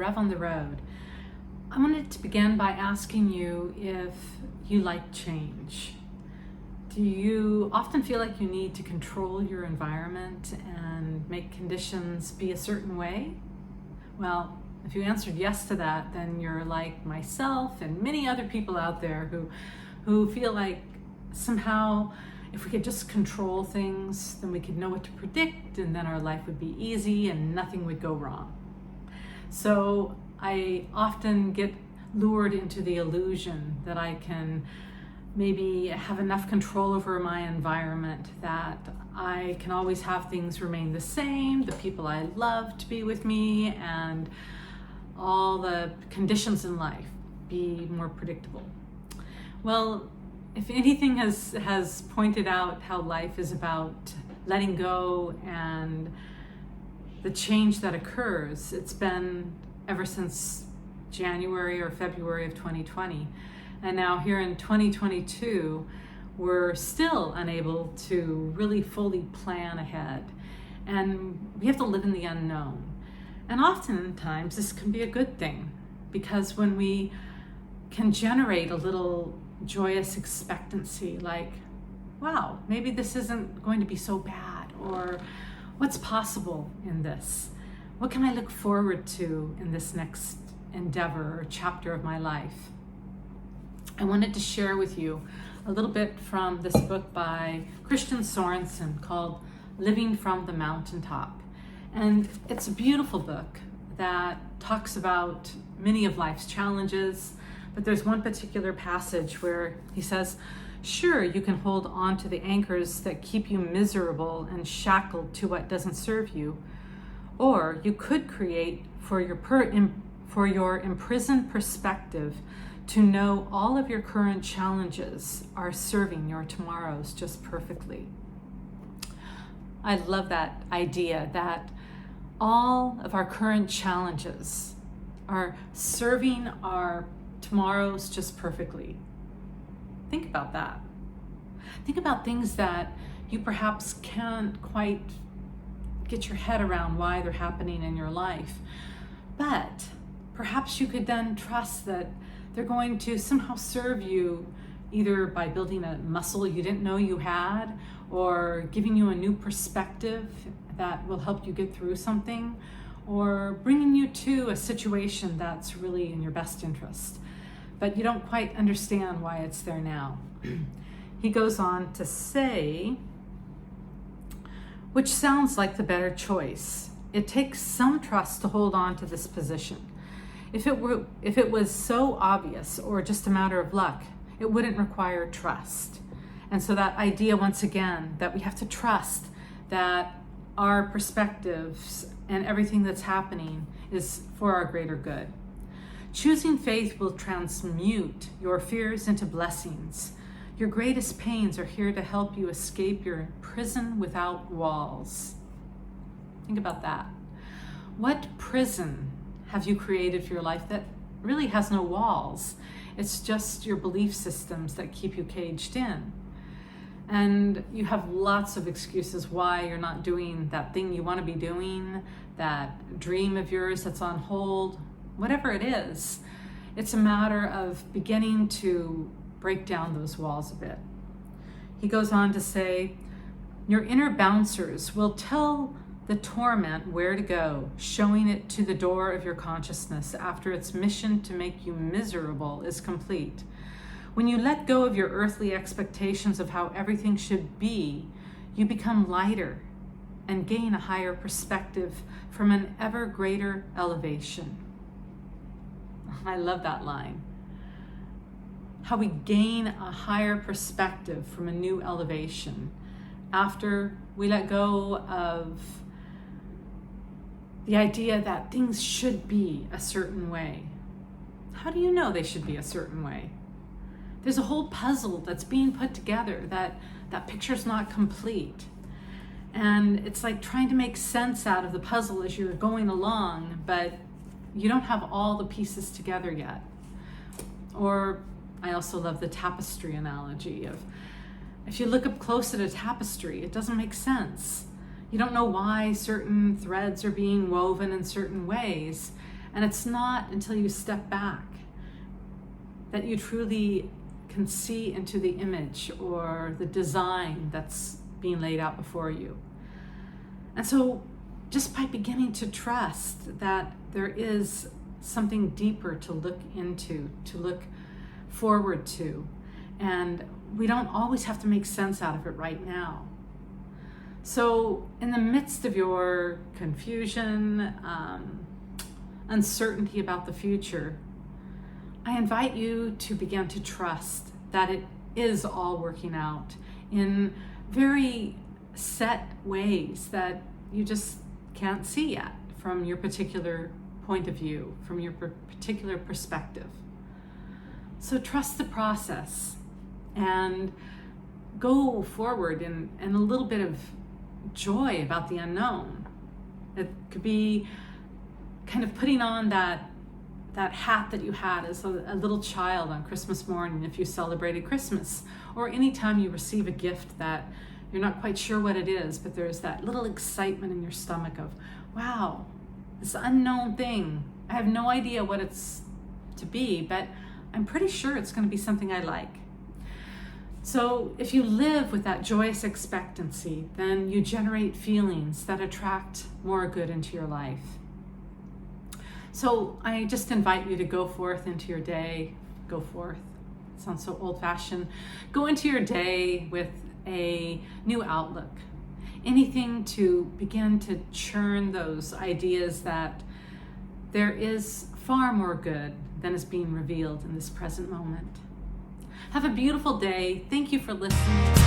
Rev on the Road. I wanted to begin by asking you if you like change. Do you often feel like you need to control your environment and make conditions be a certain way? Well, if you answered yes to that, then you're like myself and many other people out there who feel like somehow if we could just control things, then we could know what to predict, and then our life would be easy and nothing would go wrong. So I often get lured into the illusion that I can maybe have enough control over my environment that I can always have things remain the same, the people I love to be with me, and all the conditions in life be more predictable. Well, if anything has pointed out how life is about letting go and the change that occurs, it's been ever since January or February of 2020. And now here in 2022, we're still unable to really fully plan ahead. And we have to live in the unknown. And oftentimes this can be a good thing, because when we can generate a little joyous expectancy, like, wow, maybe this isn't going to be so bad, or what's possible in this? What can I look forward to in this next endeavor or chapter of my life? I wanted to share with you a little bit from this book by Christian Sorensen called From The Mountaintop. And it's a beautiful book that talks about many of life's challenges, but there's one particular passage where he says, sure, you can hold on to the anchors that keep you miserable and shackled to what doesn't serve you, or you could create for your imprisoned perspective to know all of your current challenges are serving your tomorrows just perfectly. I love that idea that all of our current challenges are serving our tomorrows just perfectly. Think about that. Think about things that you perhaps can't quite get your head around why they're happening in your life. But perhaps you could then trust that they're going to somehow serve you, either by building a muscle you didn't know you had, or giving you a new perspective that will help you get through something, or bringing you to a situation that's really in your best interest. But you don't quite understand why it's there now. He goes on to say, which sounds like the better choice. It takes some trust to hold on to this position. If it was so obvious or just a matter of luck, it wouldn't require trust. And so that idea, once again, that we have to trust that our perspectives and everything that's happening is for our greater good. Choosing faith will transmute your fears into blessings. Your greatest pains are here to help you escape your prison without walls. Think about that. What prison have you created for your life that really has no walls? It's just your belief systems that keep you caged in. And you have lots of excuses why you're not doing that thing you want to be doing, that dream of yours that's on hold, whatever it is. It's a matter of beginning to break down those walls a bit. He goes on to say, your inner bouncers will tell the torment where to go, showing it to the door of your consciousness after its mission to make you miserable is complete. When you let go of your earthly expectations of how everything should be, you become lighter and gain a higher perspective from an ever greater elevation. I love that line. How we gain a higher perspective from a new elevation after we let go of the idea that things should be a certain way. How do you know they should be a certain way? There's a whole puzzle that's being put together that picture's not complete. And it's like trying to make sense out of the puzzle as you're going along, but you don't have all the pieces together yet. Or I also love the tapestry analogy of, if you look up close at a tapestry, it doesn't make sense. You don't know why certain threads are being woven in certain ways. And it's not until you step back that you truly can see into the image or the design that's being laid out before you. And so just by beginning to trust that there is something deeper to look into, to look forward to, and we don't always have to make sense out of it right now. So in the midst of your confusion, uncertainty about the future, I invite you to begin to trust that it is all working out in very set ways that you just can't see yet from your particular point of view, from your particular perspective. So trust the process and go forward in a little bit of joy about the unknown. It could be kind of putting on that hat that you had as a little child on Christmas morning if you celebrated Christmas, or anytime you receive a gift that you're not quite sure what it is, but there's that little excitement in your stomach of, wow, this unknown thing. I have no idea what it's to be, but I'm pretty sure it's going to be something I like. So if you live with that joyous expectancy, then you generate feelings that attract more good into your life. So I just invite you to go forth into your day. Go forth. It sounds so old-fashioned. Go into your day with a new outlook. Anything to begin to churn those ideas that there is far more good than is being revealed in this present moment. Have a beautiful day. Thank you for listening.